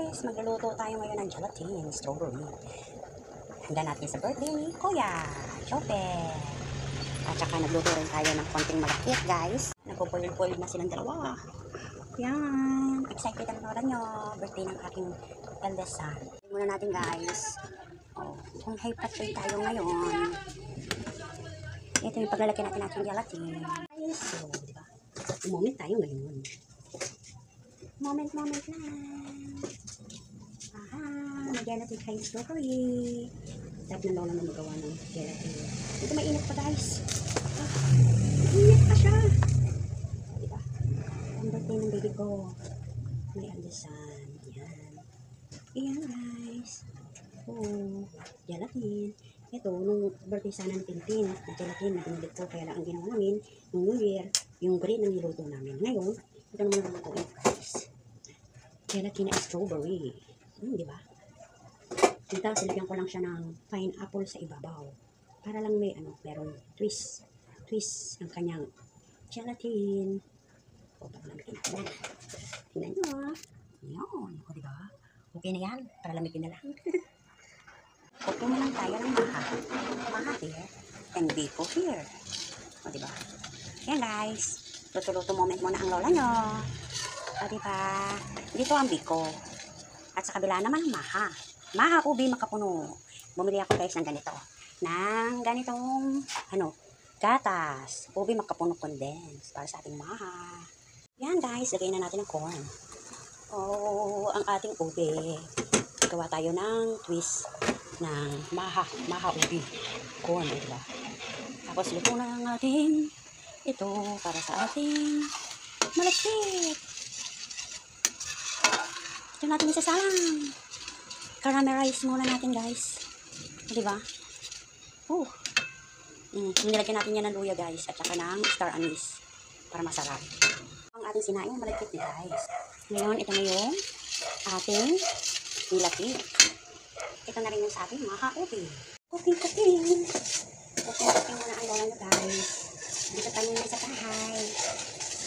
guys, magluluto tayo ngayon ng gelatin strawberry. Handa natin sa birthday ni Kuya Chopper. At saka nagluto rin tayo ng konting malakit guys. Nagpupulil-pulil na silang dalawa. Yan, excited ang noran nyo. Birthday ng aking eldest son. Tingnan muna natin guys. Kung hype tayo ngayon. Ito yung paglalaki natin ng gelatin. So, diba? Moment tayo ngayon. Moment lang. Aha, mag-gelatin kayo strawberry. Dapat na lola na magawa ng gelatin. Ito mainit pa guys. Mainit pa siya. Diba? Ang birthday ng baby ko. May aldasan. Yan. Ayan guys. Gelatin. Ito, nung birthday sana ng Tintin, nag-gelatin na binulit ko. Kaya lang ang ginawa namin, nung New Year, yung bread na niluto namin. Ngayon, ito naman ang lutuin guys. Gelatin na strawberry. Diba? Dito, silagyan ko lang siya ng pineapple sa ibabaw. Para lang may, merong twist. Twist ang kanyang gelatin. Baka lamitin natin. Tingnan nyo. Yun. Diba? Okay na yan. Para lamitin na lang. Okay na lang tayo ng maha. Maha here. And biko here. Diba? Yan guys. Luto-luto moment muna ang lola nyo. Diba? Dito ang biko. At sa kabila naman ang maha. Maha ubi makapuno. Bumili ako guys ng ganito. Ng ganitong, gatas. Ubi makapuno condense. Para sa ating maha. Yan guys. Lagay na natin ang corn. Ang ating ubi. Gawa tayo ng twist ng maha ubi. Corn, diba? Tapos luto na ang ating ito para sa ating malakit. Ito natin isasalang. Caramelize muna natin guys. Diba? Nilagyan natin yan ng luya guys. At saka ng star anise. Para masarap. Ang ating sinaing na malakit guys. Ngayon, ito na yung ating nilakit. Ito na rin yung sa ating maha ubi. Cooking muna ang lola nyo guys. Dito tayo na sa bahay.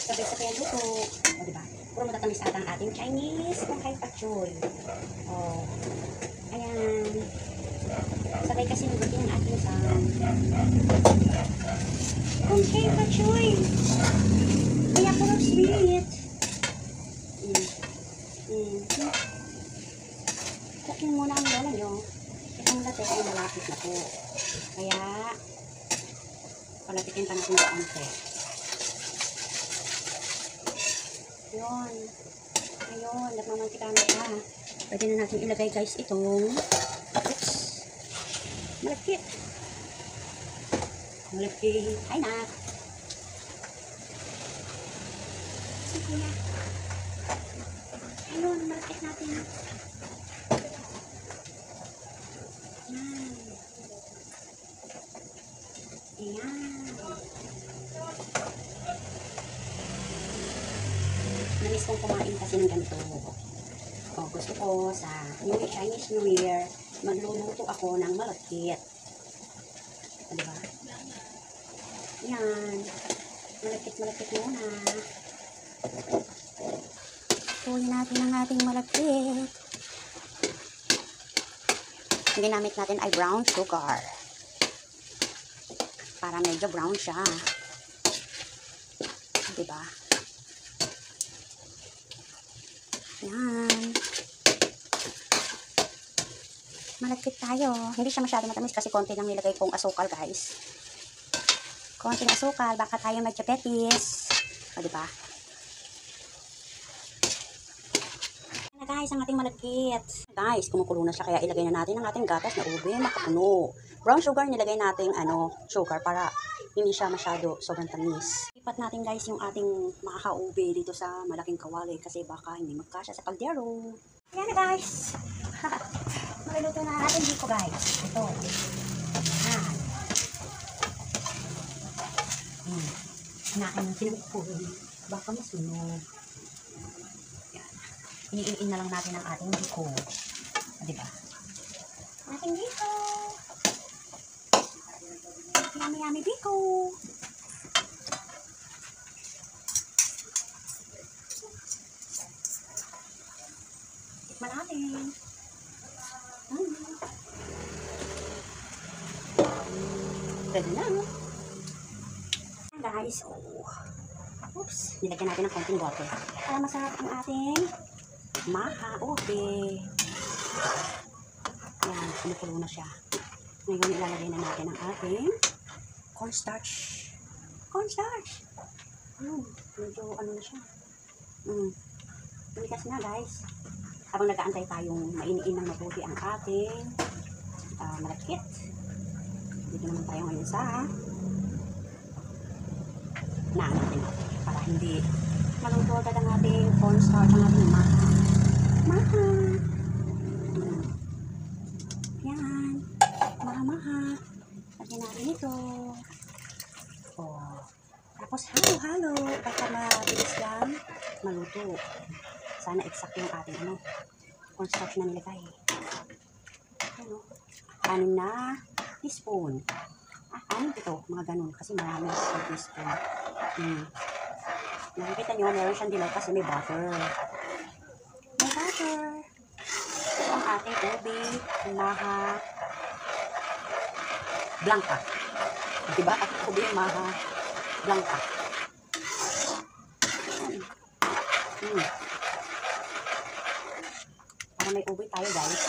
Sabay-sabay ang luto. Diba? Puro matatamis ata ang ating Chinese kung kay pachoy. Ayan. Sabay kasi nagutin ang ating sound. Kung kay pachoy. Kaya puro sweet. Cooking muna ang lola nyo. Itong latte ay malapit na po. Kaya, palatikin pa natin sa onte. Yun. Ayun, nagmamantika na pa. Pwede na natin ilagay guys itong malakit. Malakit. Ay na. Sige na. Ayun, malakit natin. Ayan. Namis kong kumain kasi ng ganito. Gusto ko sa Chinese New Year, magluluto ako ng malakit. Diba? Ayan. Malakit muna. Tuloy natin ang ating malakit. Ang ginamit natin ay brown sugar. Para medyo brown siya. Diba? Yan. Malagkit tayo. Hindi siya masyado matamis kasi konti lang nilagay kong asukal guys. Konting asukal. Baka tayo medyo petis. Diba? Yan na guys ang ating malagkit. Guys, kumukulo na siya kaya ilagay na natin ang ating gatas na ube makapuno. Brown sugar nilagay natin sugar para hindi siya masyado sobrang tamis. Lipat natin guys yung ating maha-ube dito sa malaking kawali kasi baka hindi magkasya sa kaldero. Ayan na guys. Maluto na natin dito guys. Ito. Ayan. Hinain ng sinapon. Baka masunog. Ayan. Iniin na lang natin ang ating biko. Diba? Ating biko. Yummy biko. Tikman natin. Ready na. Guys, oops, nilagyan natin ng konting water para masarap ang ating maha ube. Yan, kumukulo na siya. Ngayon, ilalagay na natin ang ating cornstarch. Cornstarch! Medyo ano na siya. Tumikas na, guys. Habang nag-aantay tayong mainiin ng mabuti ang ating malakit. Dito naman tayo ngayon sa natin para hindi maluto agad ang ating cornstarch, ang ating maha. Maha! Yan. Maha-maha. Lagyan natin ito. Tapos halo-halo. Basta mabilis lang maluto. Sana exact yung ating cornstarch na nilagay. Ano? 6 na teaspoon. 6 ito. Mga ganun. Kasi marami sa teaspoon. Nakikita nyo, meron siyang dilaw kasi may butter. May butter. Ito ang ating ube, maha, blanca. Diba? Ube, maha, blanca. Para may ube tayo, guys.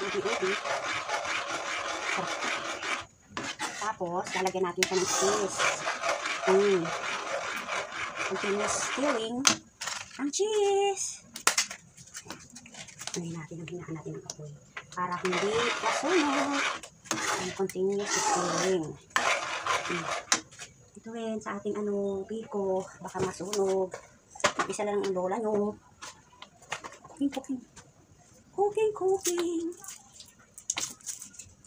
Ube. Tapos, lalagyan natin siya ng cheese. Continuous stirring ang cheese. Hinaan natin ang apoy para hindi masunog ang continuous stirring. Ito rin sa ating biko, baka masunog. Isa lang ang lola nyo.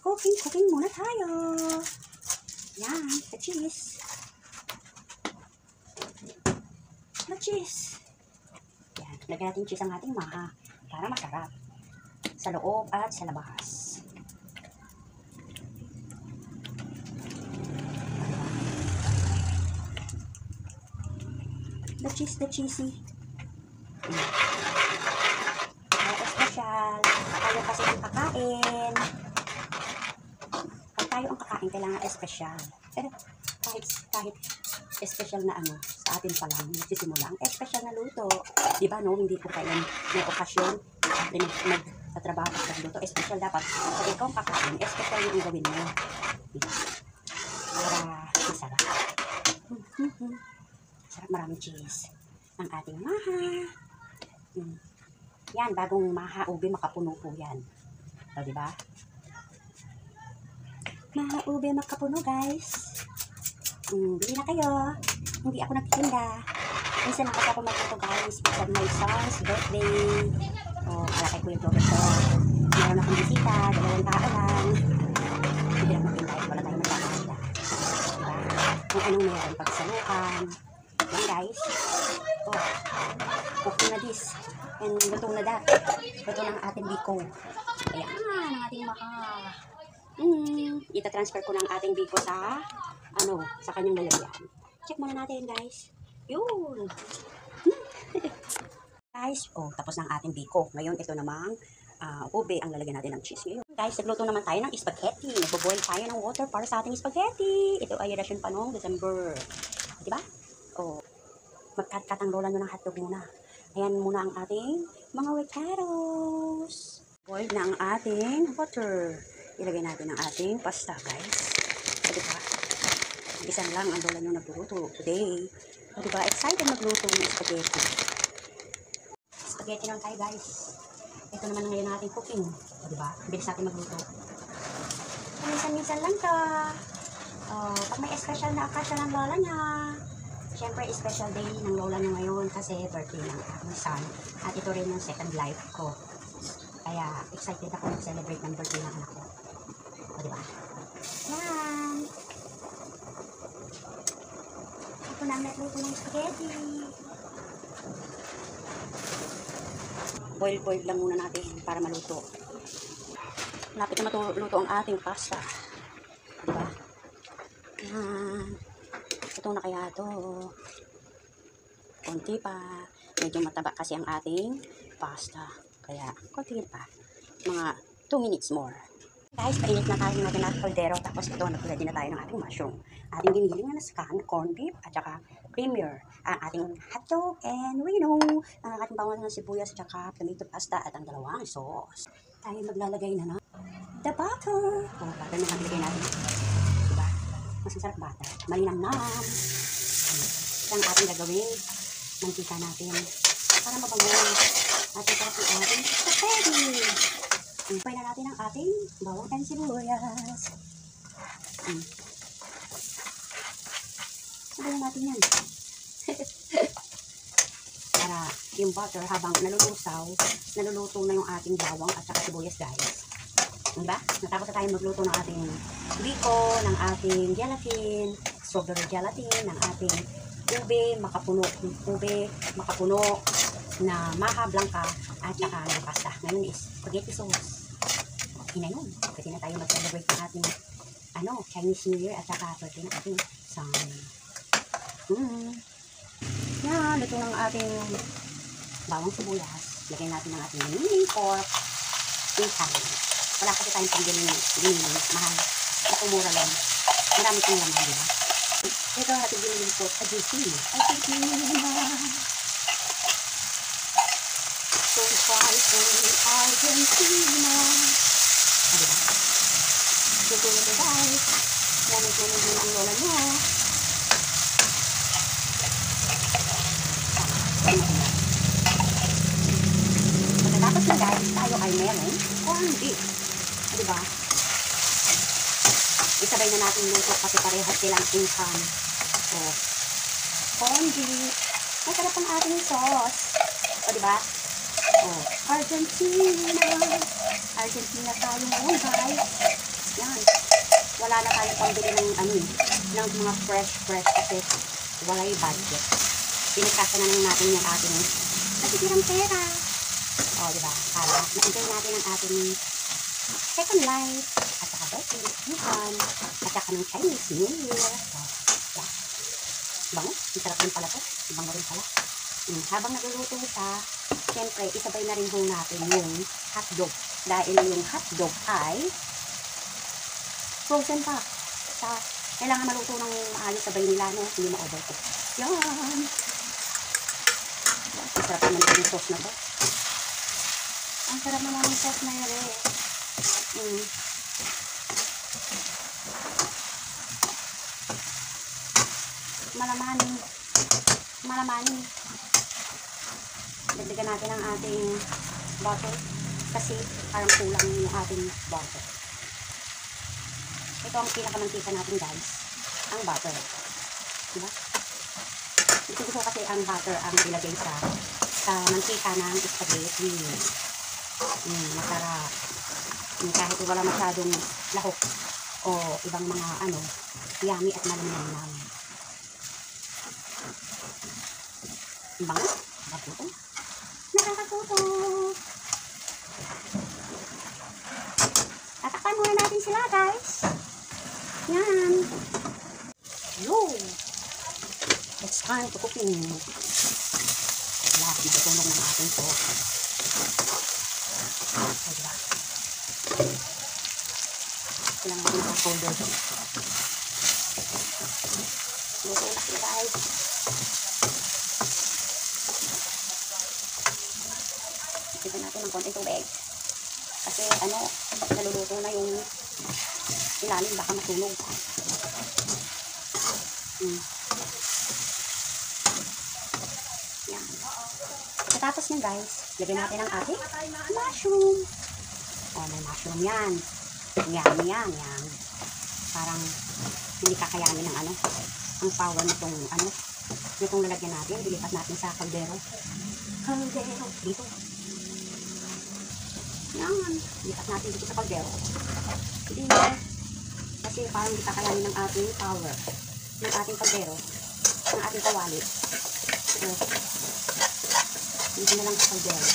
Cooking muna tayo. Yan, the cheese. Yan, lagyan natin cheese ang ating maha para masarap sa loob at sa labas. The cheesy. Special. Tayo kasi ang kakain. Pag tayo ang kakain, kailangan special. Pero kahit special na sa atin pa lang, nagsisimula ang special na luto. Diba, no? Hindi ko kailan may okasyon nagtatrabaho sa luto. Special dapat. Pag ikaw ang kakain, special yung gawin mo. Para masarap. Sarap, maraming cheese. Ang ating maha. Yan, bagong maha ube, makapuno po yan. O, diba? Maha ube, makapuno, guys. Bili na kayo. Hindi ako nagtitinda. Minsan lang kasi ako magluto, guys. Pagkat my son's birthday. Para kay Kuya Professor. Meron akong bisita. 2 tao lang. Hindi lang magpinday. Wala tayong magkakakita. Diba? Kung anong meron pagsalukan. Yan, guys. Cooking na this. And luto na that. Luto ng ating biko. Ayan, ang ating maka. Ita-transfer ko ng ating biko sa sa kanyang lalagyan. Check muna natin, guys. Yun. Guys, tapos ng ating biko. Ngayon, ito namang ube ang lalagyan natin ng cheese. Ngayon, guys, nagluto naman tayo ng spaghetti. Nagbo-boil tayo ng water para sa ating spaghetti. Ito ay rasyon pa noong December. Diba? Magkat-kat ang lola nyo ng hotdog muna. Ayan muna ang ating mga wecaros. Boil na ang ating water. Ilagay natin ang ating pasta, guys. Diba? Isang lang ang lola nyo nagluto today. Diba? Excited magluto ng spaghetti. Spaghetti lang tayo, guys. Ito naman ngayon natin cooking. Diba? Bilis natin magluto. Minsan-minsan lang to. Pag may special na occasion ng lola niya. Siyempre, special day ng lola niya ngayon kasi birthday ng aking son. At ito rin yung second life ko. Kaya excited ako mag-celebrate ng birthday ng anak ko. Diba? Yan! Ito na ang nagluto ng spaghetti. Boil lang muna natin para maluto. Lapit na matuluto ang ating pasta. Diba? Yan. Ito na kaya ito. Konti pa. Medyo mataba kasi ang ating pasta. Kaya, kontingin pa. Mga 2 minutes more. Guys, painit na tayo natin ang kaldero. Tapos ito, nagpula din na tayo ng ating mushroom. Ating giniling na scan, corned beef, at saka premier. Ang ating hotdog and reno. Ang ating bawang ng sibuyas, at saka tomato pasta, at ang dalawang sauce. Tayo maglalagay na ng the butter. O, butter na naglagay natin. Diba? Mas masarap butter. Malinamnam. Ito ang ating gagawin. Mantika natin. Para mabango. Ating sarap ng ating spaghetti. Impay na natin ang ating bawang and sibuyas. Sabayan natin yan. Para yung butter habang naluluto na yung ating bawang at saka sibuyas, guys. Diba? Natapos na tayo magluto ng ating biko, ng ating gelatin, strawberry gelatin, ng ating ube makapuno na maha blanca at saka ng pasta. Ngayon is spaghetti sauce. Okay na yun. Pwede na tayo mag-celebrate ng ating Chinese New Year at saka pwede na ating sun. Yan, luto ng ating bawang sibuyas. Lagyan natin ng ating mini pork. Wala kasi tayong pang-giniling. Mahal. Nakumura lang. Marami kong laman, diba? Ito ang ating giniling pork. Argentina. So fry from Argentina. Diba? Luto nito, guys. Yan ang lola nyo. Pagkatapos na, guys, tayo ay meron corned beef. Diba? Isabay na natin luto kasi parehas silang income. So, corned beef. Masarap ang ating sauce. O, diba? O, Argentina tayo ngayon, guys. Yan. Wala na tayo pambili ng mga fresh kasi walay budget. Pinagkasa na lang natin yung ating natitirang pera. O, diba? Para na-enjoy natin ang ating second life. At saka birthday, Yuhan. At saka ng Chinese New Year. So, yeah. Bango. Ang sarap din pala to. Bango rin pala. Habang nagluluto siya, siyempre, isabay na rin natin yung hotdog. Dahil yung hotdog ay frozen pa. Kailangan maluto ng maayos sabay nila, no? Hindi ma-overcook. Yan! Ang sarap naman yung sauce na to. Ang sarap naman yung sauce na yun, eh. Malamanin. Dagdagan natin ang ating butter kasi parang kulang yung ating butter. Ito ang pinakamantika natin, guys, ang butter. Diba? Gusto kasi ang butter ang ilagay sa mantika ng spaghetti. Masarap. Kahit wala masyadong lahok o ibang mga yummy at malinamnam. Bango? Nakakagutom. Tatakpan muna natin sila, guys. Yan. Yo! It's time to cooking. Lahat itutunog ng ating sauce. So, diba? Kailangan natin naka-folder. Luto na sila, guys. Isipan natin ng konting tubig. Kasi naluluto na yung ilalim, baka masunog. Yan. Tapos nyo, guys, lagyan natin ang ating mushroom. May mushroom yan. Yan. Parang hindi kakayanin ng ang power nitong itong lalagyan natin. Dilipat natin sa kaldero. Dito. Yan. Dilipat natin dito sa kaldero. Dito. Kasi parang hindi kakayanin ng ating power. Ng ating kaldero. Ng ating kawali. So, dito na lang sa kaldero.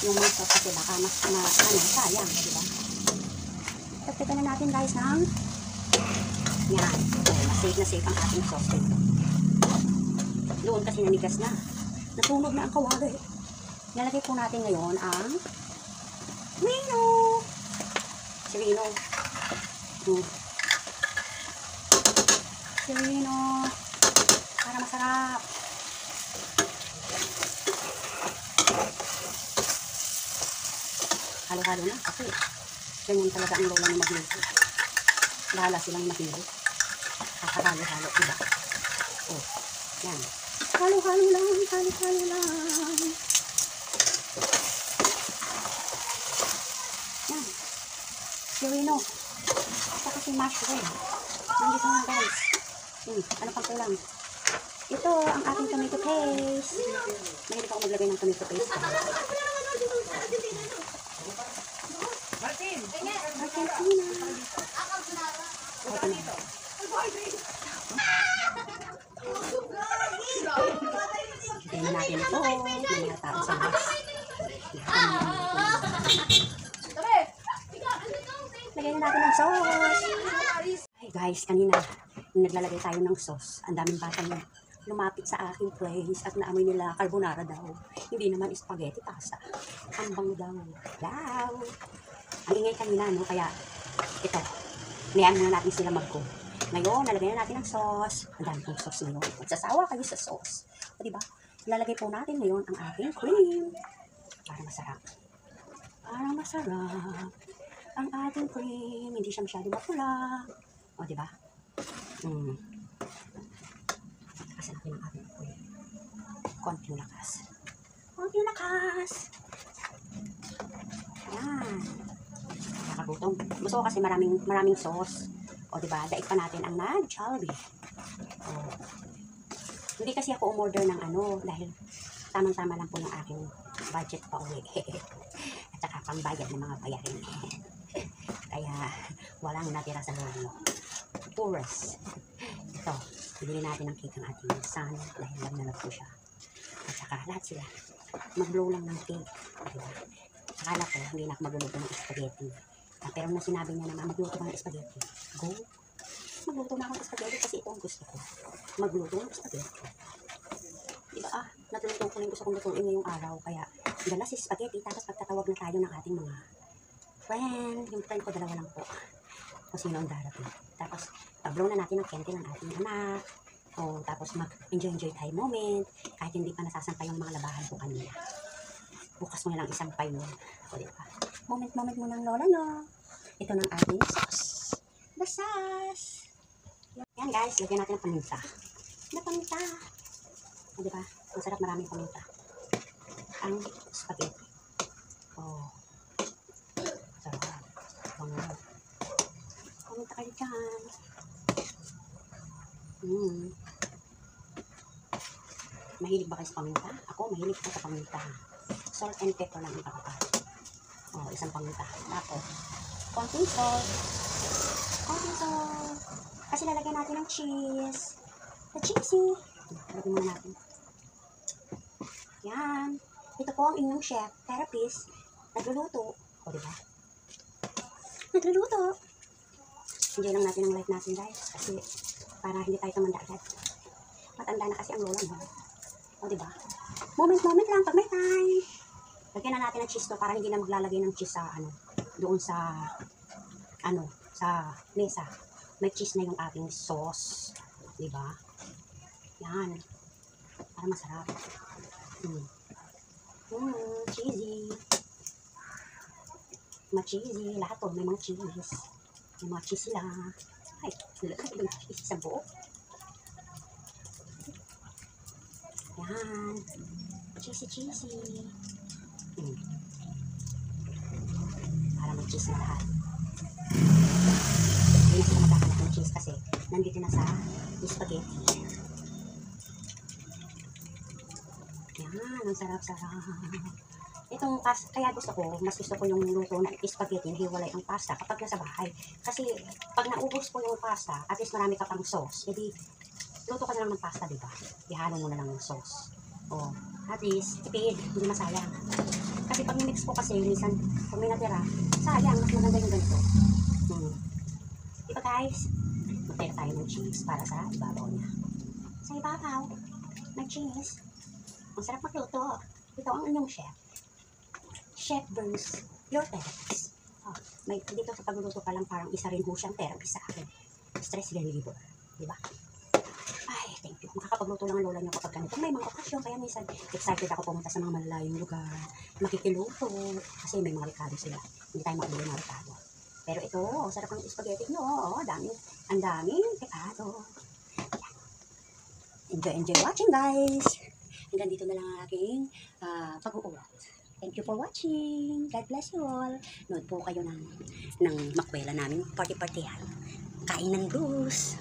Yung mga sauce kasi baka mas sayang, diba? Tapos na natin, guys, ng yan. Na safe ang ating sauce dito. Doon kasi nanigas na. Nasunog na ang kawali. Nalagay po natin ngayon ang Rino. Si Rino. Si Rino. Para masarap. Halo-halo na kasi ganyan talaga ang lola ng magluto. Bahala silang mahilo. Kakahalo-halo, diba? Oh, yan. Halo-halo lang, halo-halo lang. Yan. Si Rino. Saka si mushroom. Nandito na guys. Ano pang kulang? Ito ang ating tomato paste. Mahilig ako maglagay ng tomato paste. Argentina. Tingnan natin ito. May mga tao sa bus. Lagyan natin ng sauce. Ay guys, kanina naglalagay tayo ng sauce. Ang daming bata yung lumapit sa aking place at naamoy nila carbonara daw. Hindi naman spaghetti pasta. Ang bango daw. Wow! Ang ingay kanina, no? Kaya ito, niyaan muna natin sila mag-cook. Ngayon, nalagyan na natin ng sauce. Ang dami kong sauce ngayon. Magsasawa kayo sa sauce. O diba? Ilalagay po natin ngayon ang ating cream. Para masarap. Para masarap. Ang ating cream. Hindi siya masyado mapula. O diba? Kasi natin ang ating cream. Konting lakas. Konting lakas. Ayan. Nakakagutom. Gusto ko kasi maraming sauce. O diba, daig pa natin ang nag-Jollibee. Hindi kasi ako umorder ng ano, dahil tamang-tama lang po ng aking budget pa uwi. At saka pambayad ng mga bayarin. Kaya walang natira sa lolo. Puras. Ito, bibili natin ng cake ang ating son dahil love na love po siya. At saka lahat sila mag-blow lang ng cake. Diba? Akala ko, hindi na ako magluluto ng spaghetti. Pero nung sinabi niya naman, magluto ka ng spaghetti. Go! Magluto na ako ng spaghetti kasi ito ang gusto ko. Magluto ng spaghetti. Diba natututo ko na yung gusto kong lutuin ngayong araw. Kaya, dala si spaghetti. Tapos pagtatawag na tayo ng ating mga friend. Yung friend ko, dalawa lang po. Kung sino ang darating. Tapos, pag-blow na natin ang kente ng ating anak. Tapos mag-enjoy tayo moment. Kahit hindi pa nasasampay yung mga labahan ko kanina. Bukas mo na lang isampay mo. O diba? Moment mo ng lola nyo. Ito ng ating sauce. The sauce. Yan guys, lagyan natin ng paminta. Na paminta. O diba? Masarap, maraming paminta. Ang spaghetti. Sarap. Bango. Paminta kayo dyan. Mahilig ba kayo sa paminta? Ako, mahilig ko sa paminta. Salt and pepper lang yung kakapal. Isang paminta. Tapos, konting salt. Konting salt. Kasi lalagyan natin ng cheese. The cheesy. Lagyan muna natin. Yan. Ito po ang inyong chef, therapist, nagluluto. O, diba? Nagluluto. Enjoy lang natin ang life natin, guys. Kasi, para hindi tayo tumanda agad. Matanda na kasi ang lola mo. O, diba? Moment lang pag may time. Lagyan na natin ng cheese to para hindi na maglalagay ng cheese sa doon sa sa mesa. May cheese na yung ating sauce. Diba? Yan. Para masarap. Cheesy. Ma-cheesy. Lahat to may mga cheese. May mga cheese sila. Ay, lahat yung cheese sa buo. Yan. Cheesy. Para mag-cheese na lahat. Hindi na sila magkakanak ng cheese kasi nandito na sa spaghetti. Yan, ang sarap-sarap. Itong pasta, kaya mas gusto ko yung luto na spaghetti, hiwalay ang pasta kapag nasa bahay. Kasi pag naubos po yung pasta, at least marami ka pang sauce, edi luto ka na lang ng pasta, diba? Ihalo mo na lang ng sauce. At least, tipid, hindi masayang. Kasi pag mix ko kasi, minsan, pag may natira, sayang, mas maganda yung ganito. Diba guys? Magtira tayo ng cheese para sa ibabaw niya. Sa ibabaw, ng cheese. Ang sarap magluto. Ito ang inyong chef. Chef burns your therapist. Oh, may, dito sa pagluluto pa lang parang isa rin ho siyang therapist sa akin. Stress reliever. Diba? Ay, thank you. Makakapagluto lang ang lola niyo kapag ganito. May mga okasyon, kaya minsan excited ako pumunta sa mga malalayong lugar. Makikiluto. Kasi may mga rekado sila. Hindi tayo makabili ng rekado. Pero ito, ang sarap ng spaghetti nyo. Oh, ang daming rekado. Enjoy watching, guys. Hanggang dito na lang ang aking pag-uulat. Thank you for watching. God bless you all. Nood po kayo ng makwela namin. Party-partyhan. Kain ng goose.